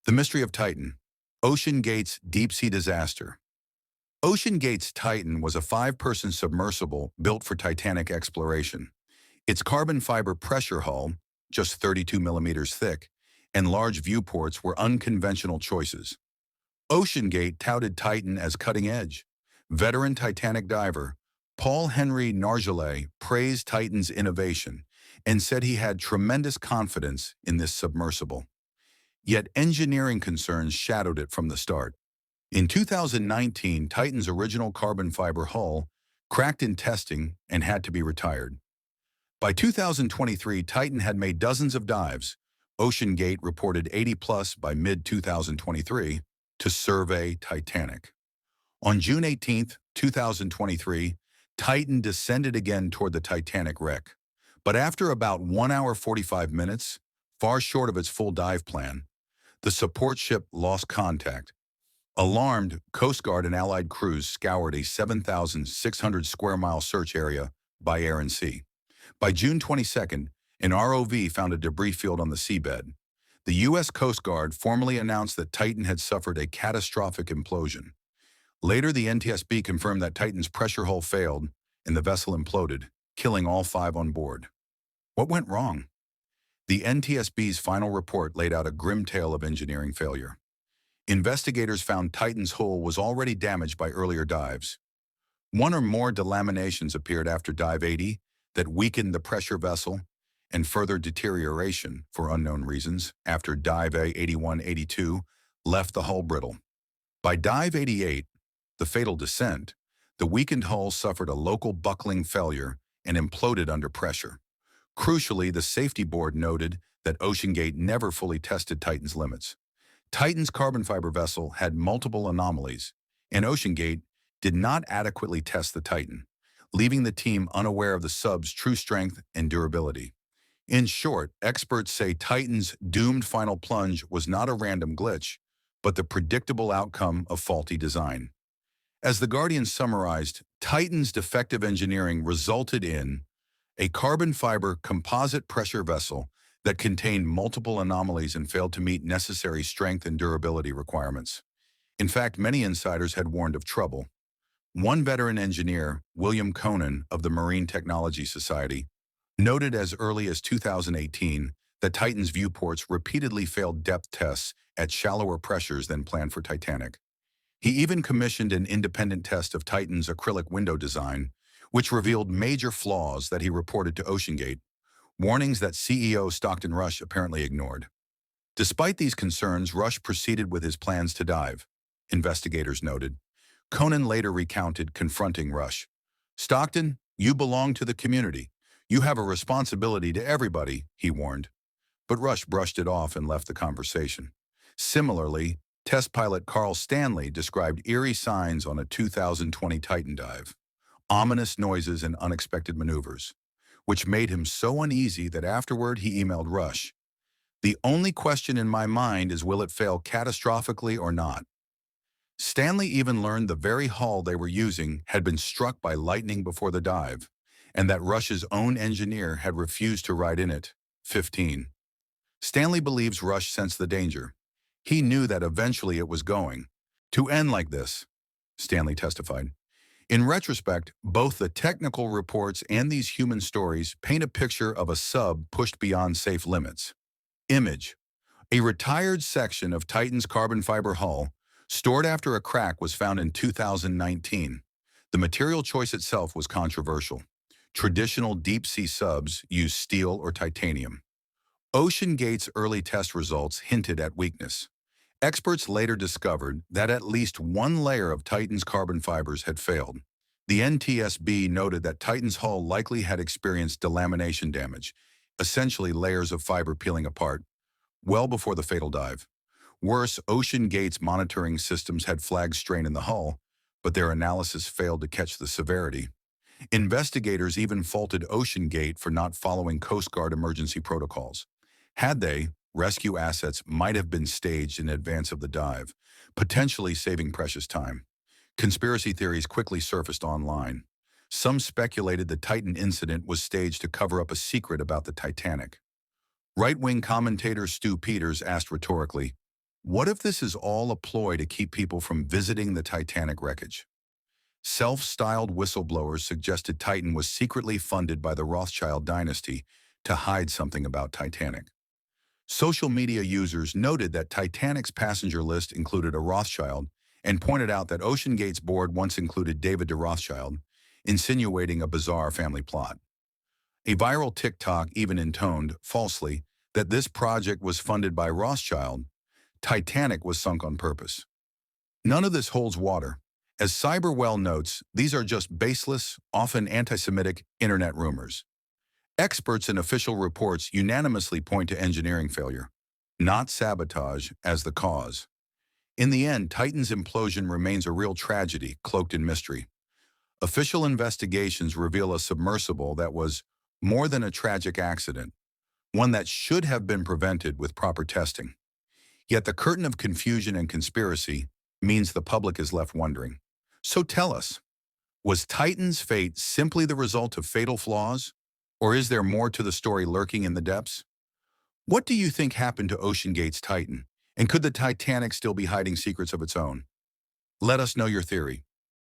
The Mystery of Titan, OceanGate's deep-sea disaster. OceanGate's Titan was a five-person submersible built for Titanic exploration. Its carbon fiber pressure hull, just 32 millimeters thick, and large viewports were unconventional choices. OceanGate touted Titan as cutting-edge. Veteran Titanic diver Paul Henry Nargeolet praised Titan's innovation and said he had tremendous confidence in this submersible. Yet engineering concerns shadowed it from the start. In 2019, Titan's original carbon fiber hull cracked in testing and had to be retired. By 2023, Titan had made dozens of dives. OceanGate reported 80-plus by mid-2023 to survey Titanic. On June 18, 2023, Titan descended again toward the Titanic wreck. But after about 1 hour 45 minutes, far short of its full dive plan, the support ship lost contact. Alarmed, Coast Guard and Allied crews scoured a 7,600 square mile search area by air and sea. By June 22nd, an ROV found a debris field on the seabed. The U.S. Coast Guard formally announced that Titan had suffered a catastrophic implosion. Later, the NTSB confirmed that Titan's pressure hull failed and the vessel imploded, killing all five on board. What went wrong? The NTSB's final report laid out a grim tale of engineering failure. Investigators found Titan's hull was already damaged by earlier dives. One or more delaminations appeared after dive 80 that weakened the pressure vessel, and further deterioration, for unknown reasons, after dive A81-82 left the hull brittle. By dive 88, the fatal descent, the weakened hull suffered a local buckling failure and imploded under pressure. Crucially, the safety board noted that OceanGate never fully tested Titan's limits. Titan's carbon fiber vessel had multiple anomalies, and OceanGate did not adequately test the Titan, leaving the team unaware of the sub's true strength and durability. In short, experts say Titan's doomed final plunge was not a random glitch, but the predictable outcome of faulty design. As The Guardian summarized, Titan's defective engineering resulted in a carbon fiber composite pressure vessel that contained multiple anomalies and failed to meet necessary strength and durability requirements. In fact, many insiders had warned of trouble. One veteran engineer, William Conan of the Marine Technology Society, noted as early as 2018 that Titan's viewports repeatedly failed depth tests at shallower pressures than planned for Titanic. He even commissioned an independent test of Titan's acrylic window design, which revealed major flaws that he reported to OceanGate, warnings that CEO Stockton Rush apparently ignored. Despite these concerns, Rush proceeded with his plans to dive, investigators noted. Conan later recounted confronting Rush. "Stockton, you belong to the community. You have a responsibility to everybody," he warned. But Rush brushed it off and left the conversation. Similarly, test pilot Carl Stanley described eerie signs on a 2020 Titan dive. Ominous noises and unexpected maneuvers, which made him so uneasy that afterward he emailed Rush. "The only question in my mind is, will it fail catastrophically or not?" Stanley even learned the very hull they were using had been struck by lightning before the dive, and that Rush's own engineer had refused to ride in it. 15. Stanley believes Rush sensed the danger. He knew that eventually it was going to end like this, Stanley testified. In retrospect, both the technical reports and these human stories paint a picture of a sub pushed beyond safe limits. Image: a retired section of Titan's carbon fiber hull, stored after a crack, was found in 2019. The material choice itself was controversial. Traditional deep-sea subs use steel or titanium. OceanGate's early test results hinted at weakness. Experts later discovered that at least one layer of Titan's carbon fibers had failed. The NTSB noted that Titan's hull likely had experienced delamination damage, essentially layers of fiber peeling apart, well before the fatal dive. Worse, OceanGate's monitoring systems had flagged strain in the hull, but their analysis failed to catch the severity. Investigators even faulted OceanGate for not following Coast Guard emergency protocols. Had they, rescue assets might have been staged in advance of the dive, potentially saving precious time. Conspiracy theories quickly surfaced online. Some speculated the Titan incident was staged to cover up a secret about the Titanic. Right-wing commentator Stu Peters asked rhetorically, What if this is all a ploy to keep people from visiting the Titanic wreckage? Self-styled whistleblowers suggested Titan was secretly funded by the Rothschild dynasty to hide something about Titanic. Social media users noted that Titanic's passenger list included a Rothschild and pointed out that OceanGate's board once included David de Rothschild, insinuating a bizarre family plot. A viral TikTok even intoned, falsely, that this project was funded by Rothschild. Titanic was sunk on purpose. None of this holds water. As Cyberwell notes, these are just baseless, often anti-Semitic internet rumors. Experts and official reports unanimously point to engineering failure, not sabotage, as the cause. In the end, Titan's implosion remains a real tragedy cloaked in mystery. Official investigations reveal a submersible that was more than a tragic accident, one that should have been prevented with proper testing. Yet the curtain of confusion and conspiracy means the public is left wondering. So tell us, was Titan's fate simply the result of fatal flaws? Or is there more to the story lurking in the depths? What do you think happened to OceanGate's Titan? And could the Titanic still be hiding secrets of its own? Let us know your theory.